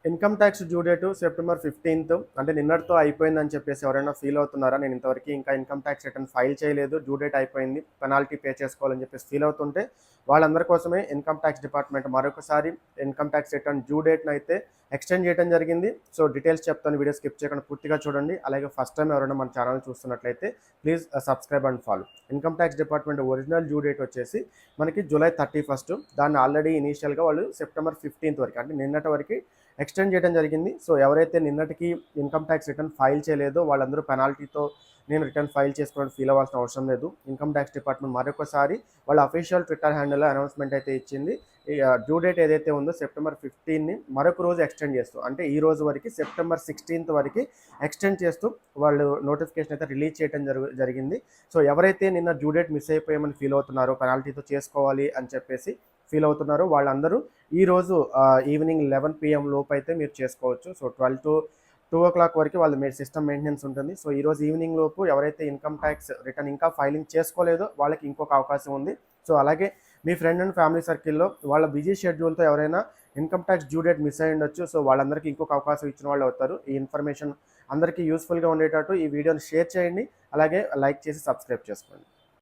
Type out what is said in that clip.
Income tax due date September 15th అంటే నిన్నటితో అయిపోయిందని చెప్పేసి ఎవరైనా ఫీల్ అవుతున్నారా? నేను ఇంతవరకు ఇంకా ఇన్కమ్ ట్యాక్స్ రిటర్న్ ఫైల్ చేయలేదు, డ్యూ డేట్ అయిపోయింది, పెనాల్టీ పే చేసుకోవాలని చెప్పేసి ఫీల్ అవుతుంటే వాళ్ళందరి కోసమే ఇన్కమ్ ట్యాక్స్ డిపార్ట్మెంట్ మరొకసారి ఇన్కమ్ ట్యాక్స్ రిటర్న్ డ్యూ డేట్ని అయితే ఎక్స్టెండ్ చేయడం జరిగింది. సో డీటెయిల్స్ చెప్తాను, వీడియో స్కిప్ చేయకుండా పూర్తిగా చూడండి. అలాగే ఫస్ట్ టైం ఎవరైనా మన ఛానల్ చూస్తున్నట్లయితే please subscribe and follow. Income tax department original due date వచ్చేసి మనకి జూలై 31. దాన్ని ఆల్రెడీ ఇనీషియల్గా వాళ్ళు సెప్టెంబర్ 15th వరకు అంటే నిన్నటి వరకు ఎక్స్టెండ్ చేయడం జరిగింది. సో ఎవరైతే నిన్నటికి ఇన్కమ్ ట్యాక్స్ రిటర్న్ ఫైల్ చేయలేదో వాళ్ళందరూ పెనాల్టీతో నేను రిటర్న్ ఫైల్ చేసుకోవడానికి ఫీల్ అవ్వాల్సిన అవసరం లేదు. ఇన్కమ్ ట్యాక్స్ డిపార్ట్మెంట్ మరొకసారి వాళ్ళ అఫీషియల్ ట్విట్టర్ హ్యాండిల్లో అనౌన్స్మెంట్ అయితే ఇచ్చింది. డ్యూ డేట్ ఏదైతే ఉందో సెప్టెంబర్ 15ని మరొక రోజు ఎక్స్టెండ్ చేస్తూ అంటే ఈ రోజు వరకు సెప్టెంబర్ 16th వరకు ఎక్స్టెండ్ చేస్తూ వాళ్ళు నోటిఫికేషన్ అయితే రిలీజ్ చేయడం జరిగింది. సో ఎవరైతే నిన్న డ్యూ డేట్ మిస్ అయిపోయామని ఫీల్ అవుతున్నారో, పెనాల్టీతో చేసుకోవాలి అని చెప్పేసి ఫీల్ అవుతున్నారో వాళ్ళందరూ ఈరోజు ఈవినింగ్ 11 PM లోపు అయితే మీరు చేసుకోవచ్చు. సో 12 to 2 o'clock వరకు వాళ్ళు మీ సిస్టమ్ మెయింటెనెన్స్ ఉంటుంది. సో ఈరోజు ఈవినింగ్ లోపు ఎవరైతే ఇన్కమ్ ట్యాక్స్ రిటర్న్ ఇంకా ఫైలింగ్ చేసుకోలేదో వాళ్ళకి ఇంకొక అవకాశం ఉంది. సో అలాగే మీ ఫ్రెండ్ అండ్ ఫ్యామిలీ సర్కిల్లో వాళ్ళ బిజీ షెడ్యూల్తో ఎవరైనా income tax due date miss అయ్యి ఉండొచ్చు. సో వాళ్ళందరికీ ఇంకొక అవకాశం ఇచ్చిన వాళ్ళు అవుతారు. ఈ ఇన్ఫర్మేషన్ అందరికీ యూస్ఫుల్గా ఉండేటట్టు ఈ వీడియోని షేర్ చేయండి. అలాగే లైక్ చేసి సబ్స్క్రైబ్ చేసుకోండి.